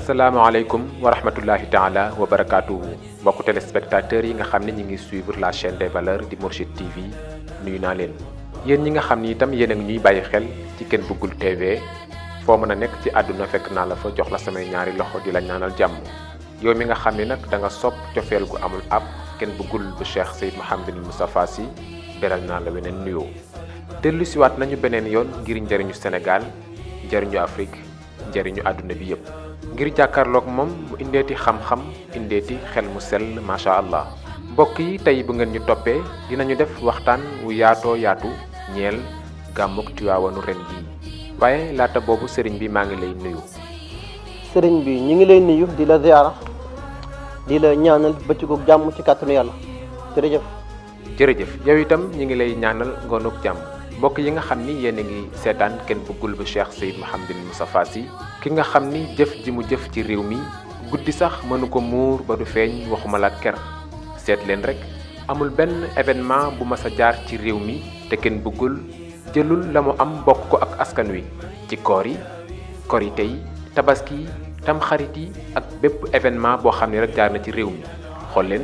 asalaamaaleykum wa rahmatullahi taala wa barakaatuhu mbokku téléspectateurs yi nga xam ne ñi ngi suivre la chaîne des valeurs di Mourchid TV nuyu naa leen yéen ñi nga xam ni itam yéen a ngi ñuy bàyyi xel ci Ken Bougoul TV foo mën a nekk ci àdduna fekk naa la fa jox la samay ñaari loxo di la ñaanal jàmm yow mi nga xam ni nag da nga sopp cofeel gu amul ab Ken Bougoul bu Cheikh Seyd Mouhamadul Moustapha Sy beral naa la weneen nuyoo dellu siwaat nañu beneen yoon ngir njëriñu Sénégal njëriñu Afrique njëriñu àdduna bi yépp ngir jàkkaarloog moom mu indeeti xam-xam indeeti xel mu sell macha allah mbokk yi tey bu ngeen ñu toppee dinañu def waxtaan wu yaatoo yaatu ñeel gàmmuk Tiwaawanu ren jii waaye laata boobu sëriñ bi maa ngi lay nuyu. sëriñ bi ñu ngi lay nuyu di la ziyaara di la ñaanal bëccëgu jàmm ci kàttanu yàlla jërëjëf. jërëjëf yow itam ñu ngi lay ñaanal ngoonuk jàmm. mbokk yi nga xam ni yéen a ngi seetaan Ken Bougoul bu Cheikh Seyd Mouhamadul Moustapha Sy ki nga xam ni jëf ji mu jëf ci réew mi guddi sax mënu ko muur ba du feeñ waxuma la ker seet leen rek amul benn événement bu mas a jaar ci réew mi te Ken Bougoul jëlul la mu am bokk ko ak askan wi ci koor yi korite yi tabaski yi tamxarit yi ak bépp événement boo xam ne rek jaar na ci réew mi xool leen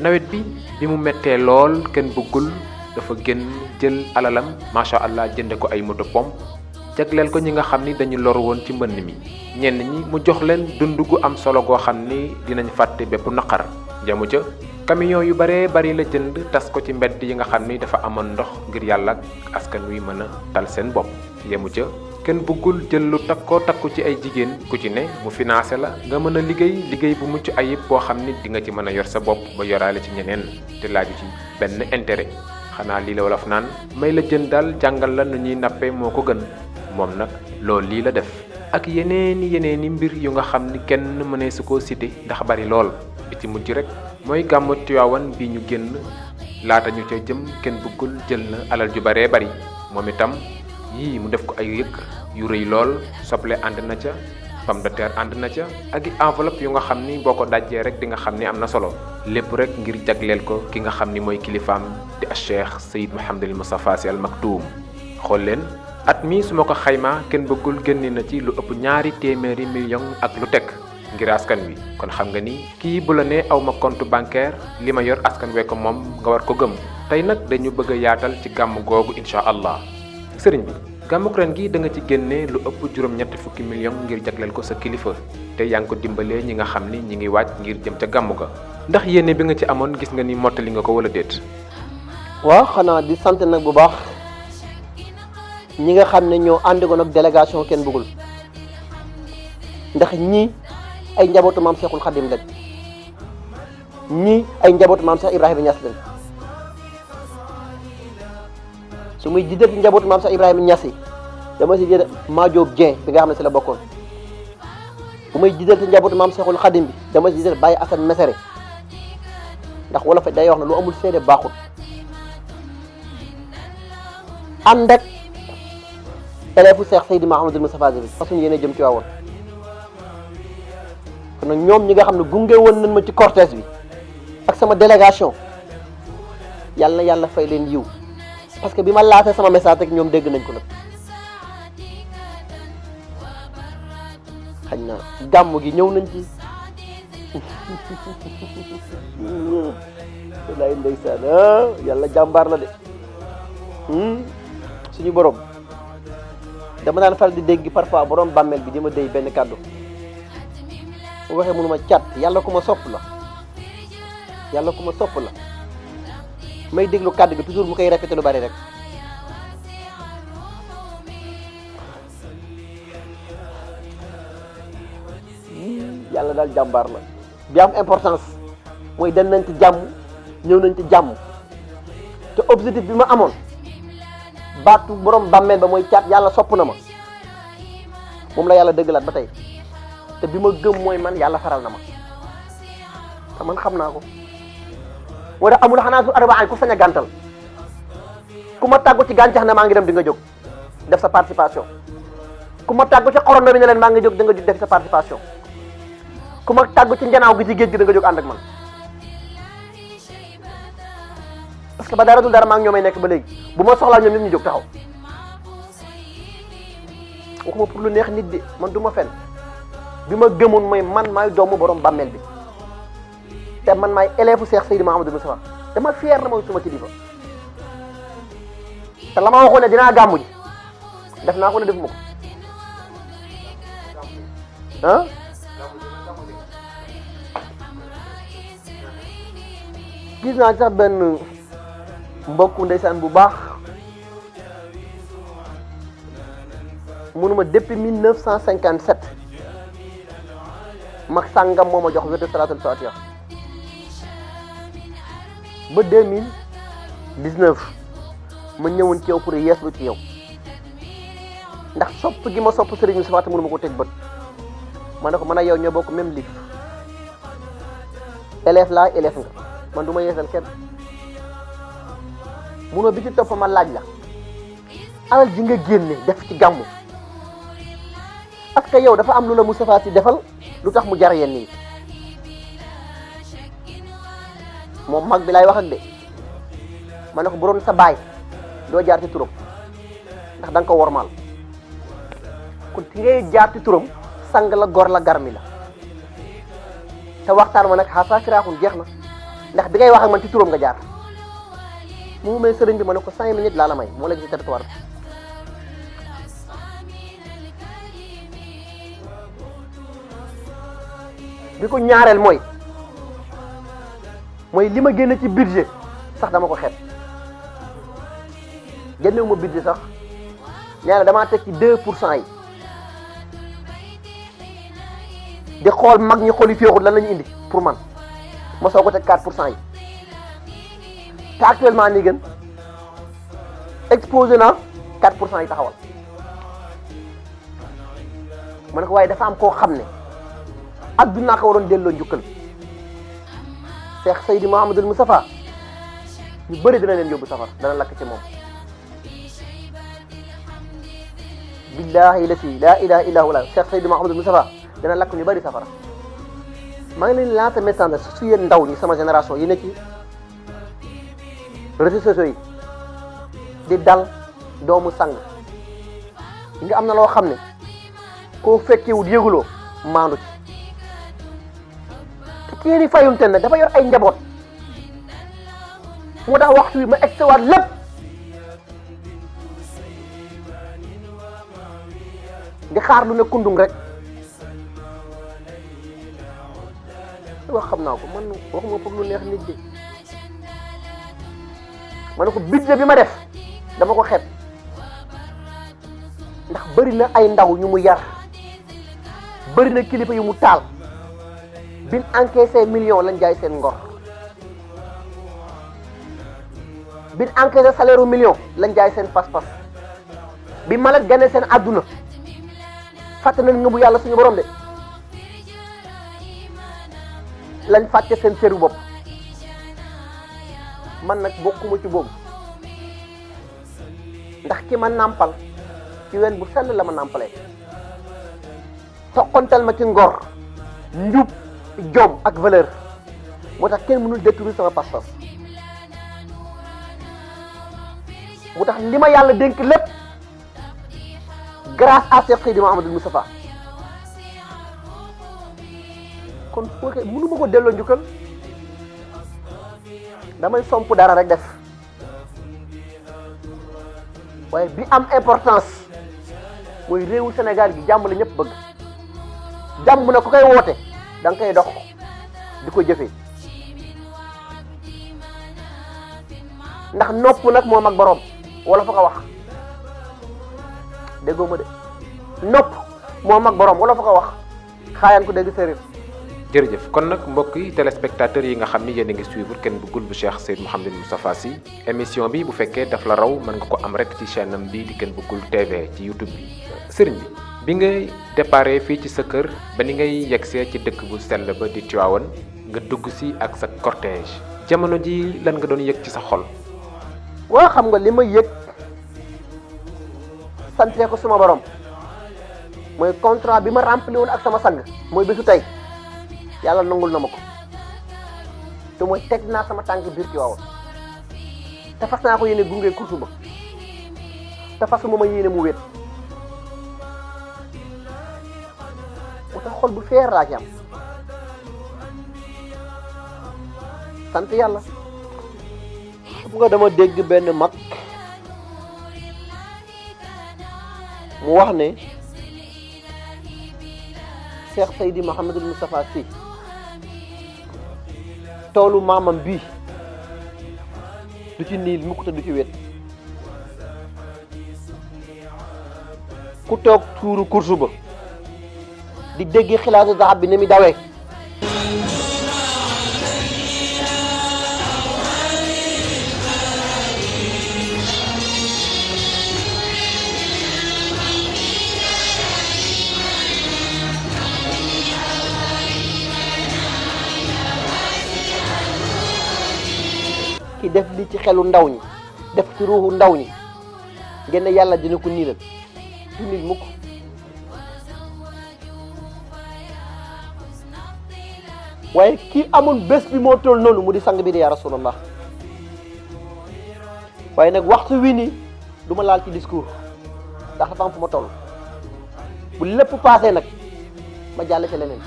nawet bi mu mettee lool Ken Bougoul dafa génn jël alalam macha allah jënde ko ay moto pompe jagleel ko ñi nga xam ni dañu lor woon ci mbënn mi ñenn ñi mu jox leen dund gu am solo goo xam ni dinañ fàtte bépp naqar jamu ca camion yu baree bari la jënd tas ko ci mbedd yi nga xam ni dafa amoon ndox ngir yàlla askan wi mën a tal seen bopp yemu ca Ken Bougoul jël lu takku ci ay jigéen ku ci ne mu financé la nga mën a liggéey bu mucc ayib boo xam ni di nga ci mën a yor sa bopp ba yoraale ci ñeneen te laaju ci benn intérêt xanaa lii la wolof naan may la jën daal jàngal la nu ñuy nappee moo ko gën moom nag loolu lii la def ak yeneeni mbir yu nga xam ni kenn mënee su koo cité ndax bari lool bi ci mujj rek mooy gàmmu Tiwaawan bi ñu génn laata ñu ca jëm Ken Bougoul jël na alal ju baree bari moom itam yii mu def ko ay yëg yu rëy lool soble ànd na ca pomme de terre ànd na ca ak enveloppe yu nga xam ni boo ko dajjee rek di nga xam ni am na solo lépp rek ngir jagleel ko ki nga xam ni mooy kilifaam di a Cheikh Seyd Mouhamadul Moustapha Sy Al Maktoum xool leen at mi su ma ko xaymaa Ken Bougoul génne na ci lu ëpp 200 millions ak lu teg ngir askan wi kon xam nga ni kii bu la nee aw ma compte bancaire li ma yor askan wee ko moom nga war ko gëm tey nag dañu bëgg a yaatal ci gàmm googu incha allah sëriñ bi gàmmuk ren gi da nga ci génne lu ëpp juróom-ñetti fukki millions ngir jagleel ko sa kilifa te yaa ngi ko dimbalee ñi nga xam ni ñi ngi waaj ngir jëm ca gàmm ga ndax yéene bi nga ci amoon gis nga ni mottali nga ko wala déet. waaw xanaa di sant nag bu baax ñi nga xam ne ñoo àndoon ak délégation Ken Bougoul ndax ñii ay njabootu maam Cheikhul Khadim lañ ñii ay njabootu maam Cheikh Ibrahima Niass lañ su muy jiital ci njabootu maam Cheikh Ibrahima Niass yi dama si jël Madiop Dieng bi nga xam ne si la bokkoon bu may jiital ci njabootu maam Cheikhul Khadim bi dama si jël Baye Assane Mesere ndax wala fa day wax ne lu amul seede baaxul ànd ak élève Cheikh Seyd Mouhamadul Moustapha Sy bi parce que yéen a jëm ci waawoon kon nag ñoom ñi nga xam ne gunge woon nañ ma ci cortège bi ak sama délégation yàlla na yàlla fay leen yiw parce que bi ma laatee sama message rek ñoom dégg nañ ko nag xañ na gàmm gi ñëw nañ ci wallaay ndeysaan yàlla jàmbaar la de suñu borom dama daan faral di dégg parfois borom bàmmeel bi di ma déy benn kàddu mu waxee mënuma cat yàlla ku ma sopp la yàlla ku ma sopp la may déglu kàddu gi toujours mu koy répété lu bari rek yàlla daal jàmbaar la bi am importance mooy dem nañ ci jàmm ñëw nañ ci jàmm te objectif bi ma amoon baatu borom bàmmeel ba mooy caat yàlla sopp na ma moom la yàlla dëggalaat ba tey te bi ma gëm mooy man yàlla faral na ma te man xam naa ko moo tax amul xanaa su arbaan ku sañ a gàntal ku ma tàggu ci gàncax ne maa ngi dem di nga jóg def sa participation ku ma tàggu ci xorondo bi ne leen maa ngi jóg da nga def sa participation ku ma tàggu ci njanaaw gi ci géej gi da nga jóg ànd ak man parce que ba dara dul dara maa ngi ñoomay nekk ba léegi bu ma soxlaa ñoom ñëpp ñu jóg taxaw waxuma pour lu neex nit de man du ma fen bi ma gëmoon mooy man maay doomu borom bàmmeel bi te man maay élève Cheikh Seydi Mouhamadou Moustapha dama fier na mooy suma kilifa te la ma waxoon ne dinaa gàmmu ji def naa ko ne defuma ko ah gis naa sax benn mbokku ndeysaan bu baax munuma depuis 1957 mag sàngam moo ma jox wérdu salaatul fatiha ba 2019 ma ñëwoon ci yow pour yeeslu ci yow ndax sopp gi ma sopp Serigne Moustapha te mënuma ko teg bët ma ne ko man ak yow ñoo bokk même livre élève laa élève nga man du ma yeesal kenn munoo bi ci topp ma laaj la alal ji nga génne def ci gàmmu parce que yow dafa am lu la Moustapha Sy defal lu tax mu jar yenn yi moom mag bi laay wax ak de ma ne ko bu doon sa baay doo jaar ci turam ndax da nga ko wormaal kon ci ngay jaar ci turam sang la gor la garmi la te waxtaan ma nag xaasaa firaaxun jeex na ndax bi ngay wax ak man ci turam nga jaar mu may sëriñ bi ma ne ko 5 minutes laa la may moo la ci territoire bi ko ñaareel mooy li ma génne ci budget sax dama ko xeeb génnewu ma budget sax nee na damaa teg ci 2% yi di xool mag ñi xooli féexut lan la ñu indi pour man ma soo ko teg 4% yi te actuellement nii gën exposé na 4% yi taxawal ma ne ko waaye dafa am koo xam ne adduna ko waroon delloo njukkal Cheikh Seydi Mouhamadou Moustapha ñu bëri dina leen yóbbu safar dana lakk ci moom billahi la ilaha illa huwa Cheikh Seydi Mouhamadou Moustapha dana lakk ñu bëri safara maa ngi leen lancé message su yéen ndaw ñi sama génération yi nekk ci réseaux sociaux yi di dal doomu sang yi nga am na loo xam ne koo fekkewut yëguloo maandu ci te kii di fayunte nag dafa yor ay njaboot moo tax waxtu wi ma extewaat lépp di xaar lu ne kundung rek wax xam naa ko man waxuma pour lu neex nit de ma ne ko budget bi ma def dama ko xeeb ndax bëri na ay ndaw ñu mu yar bëri na kilifa yu mu taal bin encaissé million lañ jaay seen ngor bin encaissé salaire u million lañ jaay seen pas-pas bi malak gane seen àdduna fàtte nañ nga bu yàlla suñu borom de lañ fàtte seen cëru bopp man nag bokkuma ci boobu ndax ki ma nàmpal ci wen bu sell la ma nàmpalee toqantal ma ci ngor njub jom ak valeur moo tax kenn mënul détruire sama pas-pas moo tax li ma yàlla dénk lépp grâce à Cheikh Seydi Mouhamadou Moustapha kon mënu ma ko delloo njukkal damay somp dara rek def waaye bi am importance mooy réewu Sénégal gi jàmm la ñëpp bëgg jàmm na ku koy woote da nga koy dox di ko jëfee ndax nopp nag moo mag borom wala fa ko wax déggoo ma de nopp moo mag borom wala fa ko wax xaayaan ko dégg séeréer. jërëjëf kon nag mbokk yi téléspectateurs yi nga xam ni yéen a ngi suivre Ken Bougoul bu Cheikh Seydi Mouhamadou Moustapha Sy émission bi bu fekkee daf la raw mën nga ko am rek ci chaîne am bii di Ken Bougoul TV ci YouTube bi. sëriñ bi ngay déparé fii ci sa kër ba ni ngay yegsee ci dëkk bu sell ba di Tivaouane nga dugg si ak sa cortège jamono ji lan nga doon yëg ci sa xol. waa xam nga li ma yëg santee ko suma borom mooy contrat bi ma rempli woon ak sama sang mooy bésu tey yàlla nangul na ma ko te mooy teg naa sama tànk biir Tivaouane te fas naa ko yéene gunge kursu ba te fasuma ma yéene mu wéet mu tax xol bu feer laa ci am sant yàlla. xam nga dama dégg benn mag mu wax ne Cheikh Seydi Mouhamadul Moustapha Sy toolu maamam bii du ci niil mukk te du ci wet ku toog tuuru kursu ba di dégg xilaatu zahab bi ni muy dawee ki def li ci xelu ndaw ñi def ci ruuxu ndaw ñi ngeen ne yàlla dina ko niilal du niil mukk waaye kii amoon bés bi moo toll noonu mu di sang bi di yaa rasulallah waaye nag waxtu wi nii du ma laal ci discours ndax dafa am fu ma toll bu lépp paasee nag ma jàll ci leneen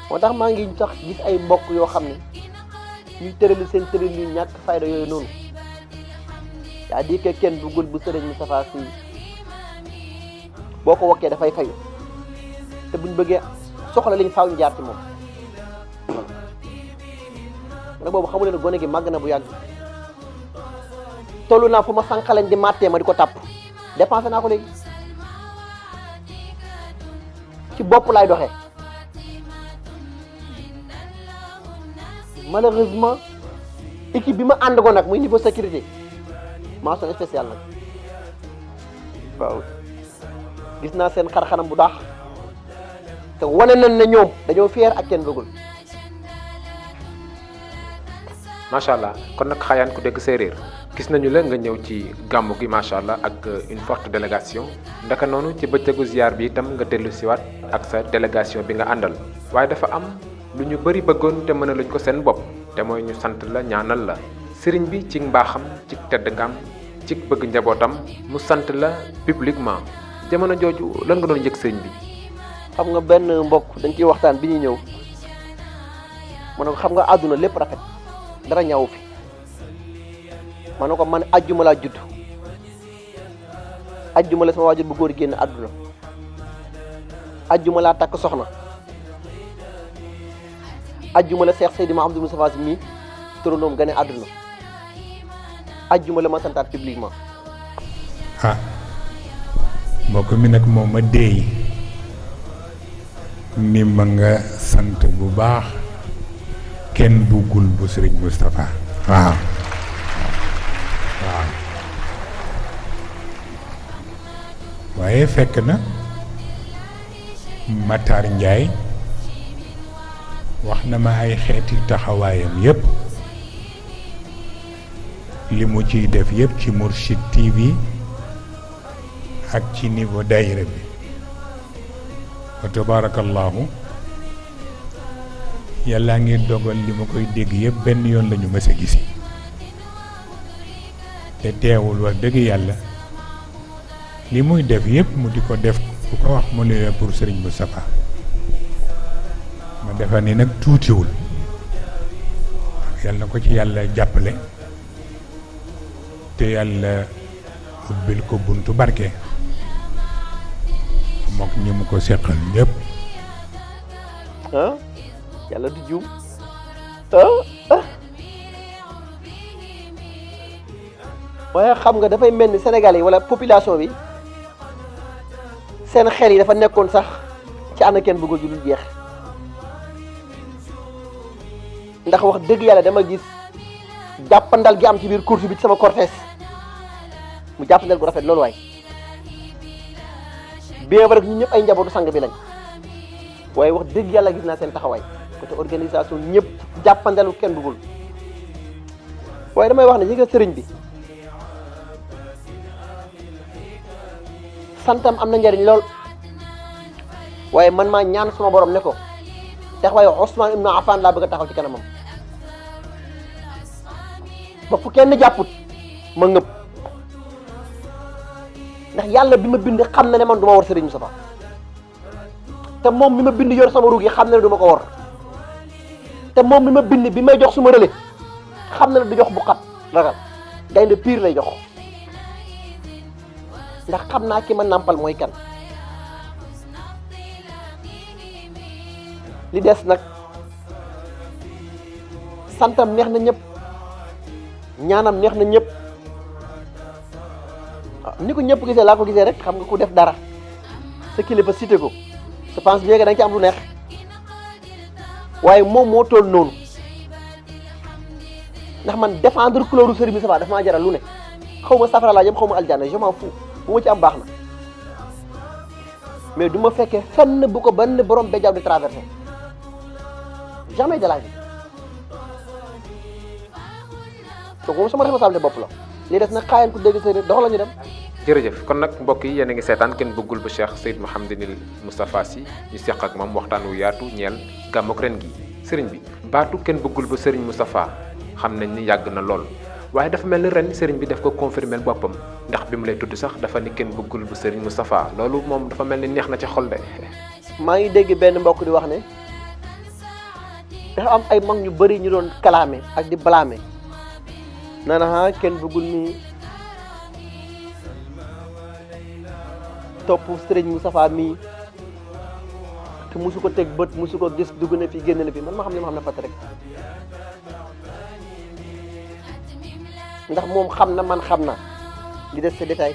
moo tax maa ngi sax gis ay mbokk yoo xam ne ñuy tërali seen tërali yu ñàkk fayda yooyu noonu yaa di que kenn duggul bu sëriñ Moustapha Sy boo ko wokkee dafay fayu te buñ bëggee soxla liñ faaw ñu jaar ci moom nag boobu xamu leen gone gi màgg na bu yàgg tollu naa fu ma sànqaleñ di màttee ma di ko tàpp dépensé naa ko léegi ci bopp laay doxee malheureusement équipe bi ma ànd ko nag muy niveau sécurité mention spéciale nag waaw gis naa seen xar-xanam bu baax te wane nañ ne ñoom dañoo fier ak kenn bëggul. macha allah kon nag xayaan ku dégg séeréer gis nañu la nga ñëw ci gàmmu gi macha allah ak une forte délégation ndaka noonu ci bëccëgu ziar bi itam nga dellu siwaat ak sa délégation bi nga àndal waaye dafa am lu ñu bëri bëggoon te mën a luñ ko seen bopp te mooy ñu sant la ñaanal la sëriñ bi ci mbaaxam ci tedd ngam ci bëgg njabootam mu sant la publiquement jamono jooju lan nga doon yëg sëriñ bi. xam nga benn mbokk dañ ciy waxtaan bi ñuy ñëw ma ne ko xam nga àdduna lépp rafet dara ñaaw fi ma ne ko man ajjuma laa judd ajjuma la sama waajur bu góor génn àdduna ajjuma laa takk soxna ajjuma la Cheikh Seydi Mouhamadou Moustapha Sy mi turandoom gane àdduna ajjuma la ma santaat publiquement. ah mbokk mi nag moom ma déey ni ma nga sant bu baax kenn buggul bu sëriñ Moustapha waaw waaw waaye fekk na Matar Ndiaye wax na ma ay xeeti taxawaayam yépp li mu ciy def yépp ci Mourchid TV ak ci niveau daayira bi wa tabarakallahu yàlla ngi dogal li ma koy dégg yépp benn yoon lañu mës a gisi te teewul wax dëgg yàlla li muy def yépp mu di ko def ku ko wax mu ne pour Serigne Moustapha ma defa ni nag tuutiwul yàlla na ko ci yàlla jàppale te yàlla ubbil ko buntu barke mook ñi mu ko seqal ñëpp. ah yàlla du juum waaye xam nga dafay mel ni Sénégal yi wala population bi seen xel yi dafa nekkoon sax ci ànd kenn bëggul ju dul jeex ndax wax dëgg yàlla dama gis jàppandal gi am ci biir course bi ci sama cortège mu jàppandal gu rafet loolu waay bien vrai que ñun ñëpp ay njabootu sang bi lañ waaye wax dëgg yàlla gis naa seen taxawaay côté organisation ñëpp jàppandalu kenn bëggul waaye damay wax ne yëga sëriñ bi santam am na njariñ lool waaye man maa ñaan suma borom ne ko tax waaye Ousmane Ibn Affan laa bëgg a taxaw ci kanamam ba fu kenn jàpput ma ngëpp ndax yàlla bi ma bind xam na ne man du ma war Serigne Moustapha te moom mi ma bind yor sama ruug yi xam na ne du ma ko wor te moom mi ma bind bi may jox suma relais xam na ne du jox bu xat ragal gaynde pire lay jox ndax xam naa ki ma nàmpal mooy kan. li des nag santam neex na ñëpp ñaanam neex na ñëpp ni ko ñëpp gisee laa ko gisee rek xam nga ku def dara sa kilifa cité ko je pense bien que da nga ci am lu neex waaye moom moo toll noonu ndax man défendre couleur Serigne Moustapha dafa maa jaral lu ne xaw ma safara laa jëm xaw ma aljanna je m'en fous bu ma ci am baax na mais du ma fekkee fenn bu ko benn borom béjjaaw di traversé jamais de la vie donc moom sama responsabilité bopp la li des nag xaayan ku dégg séeréer dox la ñu dem. jërëjëf kon nag mbokk yi yéen a ngi seetaan kenn bëggul bu Cheikh Seyd Mouhamadinil Moustapha Sy ñu seq ak moom waxtaan wu yaatu ñeel gàmmuk ren gi sëriñ bi baatu kenn bëggul bu sëriñ Moustapha xam nañ ni yàgg na lool waaye dafa mel ni ren sëriñ bi daf ko confirmer boppam ndax bi mu lay tudd sax dafa ni kenn bëggul bu sëriñ Moustapha loolu moom dafa mel ni neex na ci xol de. maa ngi dégg benn mbokk di wax ne dafa am ay mag ñu bëri ñu doon kalaame ak di blâme naan kenn bëggul ni topp sëriñ Moustapha mii te musu ko teg bët musu ko gis dugg na fi génn na fi man ma xam ne ma xam ne fàtte rek ndax moom xam na man xam na li des sa détail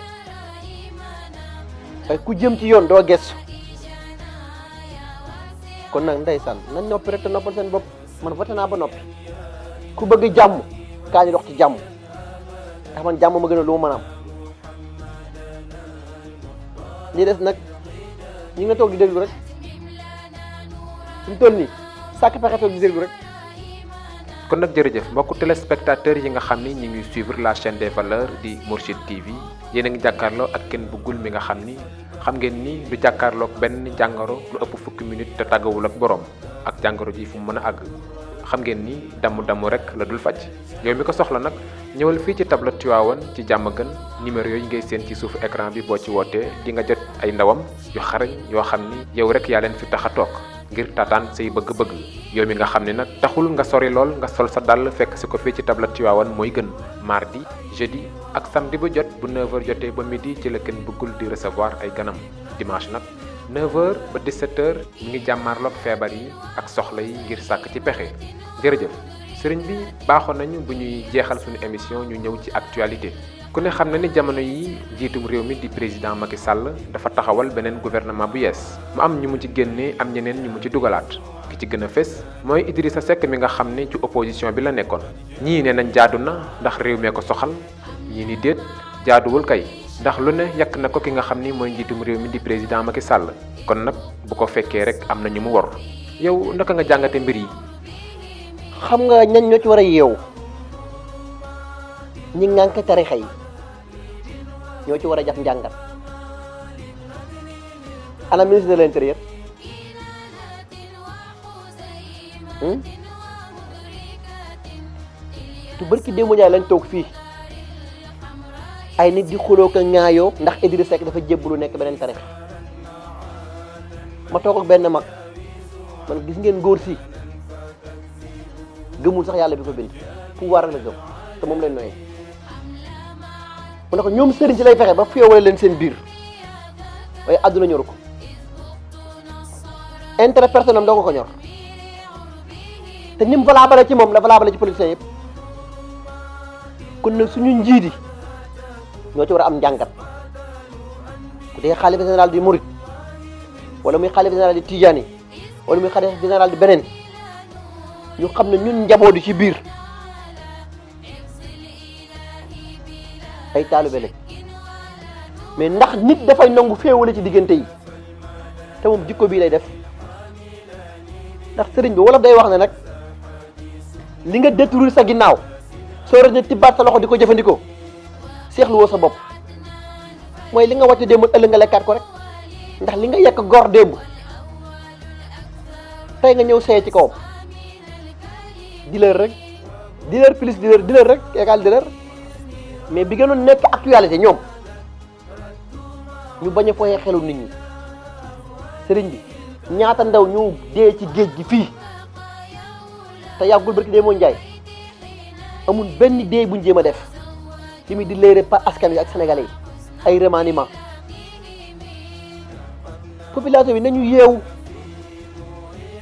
ay ku jëm ci yoon doo gestu kon nag ndeysaan nañ noppi rek te noppal seen bopp man voté naa ba noppi ku bëgg jàmm kaa ñu dox ci jàmm ndax man jàmm ma gën a lu ma mën a am li des nag ñi nga toog di déglu rek suñu toll nii sàkk pexe toog di déglu rek. kon nag jërëjëf mbokku téléspectateurs yi nga xam ni ñi ngi suivre la chaîne des valeurs di Mourchid TV yéen a ngi jàkkaarloo ak kenn bëggul mi nga xam ni xam ngeen ni du jàkkaarloog benn jàngoro lu ëpp fukki minute te tàggawul ak borom ak jàngoro ji fu mu mën a àgg xam ngeen ni damm rek la dul faj yow mi ko soxla nag ñëwal fii ci tableau Tivaouane ci Diamaguène numéro yooyu ngay seen ci suufu écran bi boo ci wootee di nga jot ay ndawam yu xarañ yoo xam ni yow rek yaa leen fi tax a toog ngir tataan say bëgg-bëgg yow mi nga xam ne nag taxul nga sori lool nga sol sa dàll fekk si ko fii ci tableau Tivaouane mooy gën mardi jeudi ak samedi bu jot bu 9h jotee ba midi ci la kenn bëggul di recevoir ay ganam dimanche nag 9h ba 17h mi ngi jàmmaarloog feebar yi ak soxla yi ngir sàkk ci pexe jërëjëf sëriñ bi baaxoon nañu bu ñuy jeexal suñu émission ñu ñëw ci actualité ku ne xam na ni jamono yi jiitum réew mi di président Macky Sall dafa taxawal beneen gouvernement bu yees mu am ñu mu ci génnee am ñeneen ñu mu ci dugalaat ki ci gën a fës mooy Idrissa Seck mi nga xam ne ci opposition bi la nekkoon ñii ne nañ jaadu na ndax réew mee ko soxal ñii ni déet jaaduwul kay ndax lu ne yàq na ko ki nga xam ni mooy njiitum réew mi di président Macky Sall kon nag bu ko fekkee rek am na ñu mu wor yow naka nga jàngate mbir yi. xam nga ñan ñoo ci war a yeewu ñi ngànk tarixa yi ñoo ci war a jaf njàngat ana ministre de l'intérieur tu bërki démb Njaay lañ toog fii ay nit di xuloo ko ŋaayoo ndax Idrissa Seck dafa jébbalu nekk beneen tarix ma toog ak benn mag man gis ngeen góor si gëmul sax yàlla bi ko bind pouvoir la gëm te moom leen noyee mu ne ko ñoom sëriñ si lay fexe ba féewale leen seen biir waaye àdduna ñoru ko intérêt personnel am doo ko ñor te ni mu valable ci moom la valable ci politiciens yëpp kon nag suñu njiit yi ñoo ci war a am njàngat ku dee xalifa général di Mouride wala muy xalifa général di Tidiane wala muy xalifa général di beneen ñu xam ne ñun njaboot yi ci biir ay taalibe lañ mais ndax nit dafay nangu féewale ci diggante yi te moom jikko bii lay def ndax sëriñ bi wolof day wax ne nag li nga détruire sa ginnaaw soo rek ne tibbaat sa loxo di ko jëfandikoo seexlu woo sa bopp mooy li nga wàcc démb ëllëg nga lekkaat ko rek ndax li nga yekk gor démb tey nga ñëw seye ci kawam dealer rek dealer plus dealer rek égal dealer mais bi gënoon nekk actualité ñoom ñu bañ a fooyee xelu nit ñi sëriñ bi ñaata ndaw ñu dee ci géej gi fii te yàggul barki dee moo njaay amul benn dee buñ jéem a def li muy di léere par askan wi ak sénégalais yi ay remaniement population bi nañu yeewu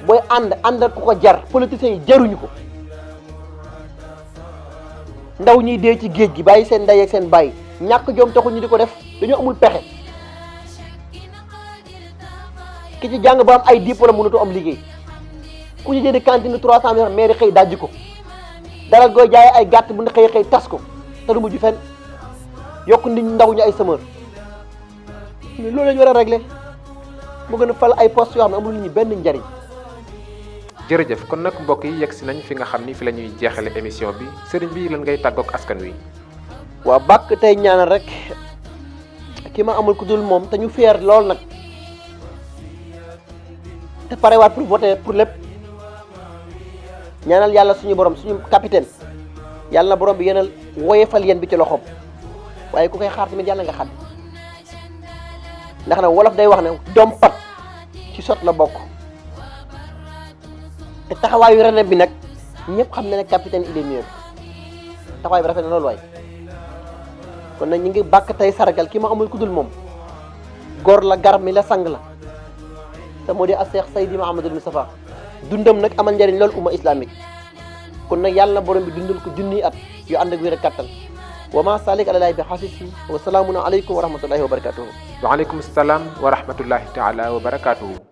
booy ànd ak ku ko jar politiciens yi jaruñu ko ndaw ñuy dee ci géej gi bàyyi seen ndey ak seen bàyyi ñàkk jom taxul ñu di ko def dañoo amul pexe ki ci jàng ba am ay diplôme mënatu am liggéey ku ñu jënd cantine 300 000 mairie xëy dajji ko dara gooy jaay ay gàtt bu ne xëy tas ko te du mujj fenn yokk nit ñi ndaw ñu ay semeur mais loolu la ñu war a régler mu gën a fal ay postes yoo xam ne amul nit ñi benn njariñ. jërëjëf kon nag mbokk yi yegg si nañ fi nga xam ni fi la ñuy jeexale émission bi sëriñ bi lan ngay tàggoog askan wi. waaw bàkk tey ñaanal rek ki ma amul ku dul moom te ñu feer lool nag te parewaat pour voter pour lépp ñaanal yàlla suñu borom suñu capitaine yàlla na borom bi yenal woyefal yéen bi ci loxoom waaye ku koy xaar tamit yàlla nga xam ndax nag wolof day wax ne dompat ci sot la bokk te taxawaayu ren bi nag ñëpp xam na ne capitaine il est mieux taxawaay bi rafet na loolu waay kon nag ñu ngi bàkk tey sargal ki ma amul ku dul moom góor la gar mi la sang la te moo di a Seex Seydi Mouhamadul Moustapha dundam nag amal njëriñ loolu umma islamique kon nag yàlla na borom bi dundal ko junniy at yu ànd ak wér ak kattan wa ma salik alalaahi bi xasisi wa salaamun aleykum wa rahmatullahi wa barakatuhu waaleykum salaam wa rahmatullahi taala wa barakatuhu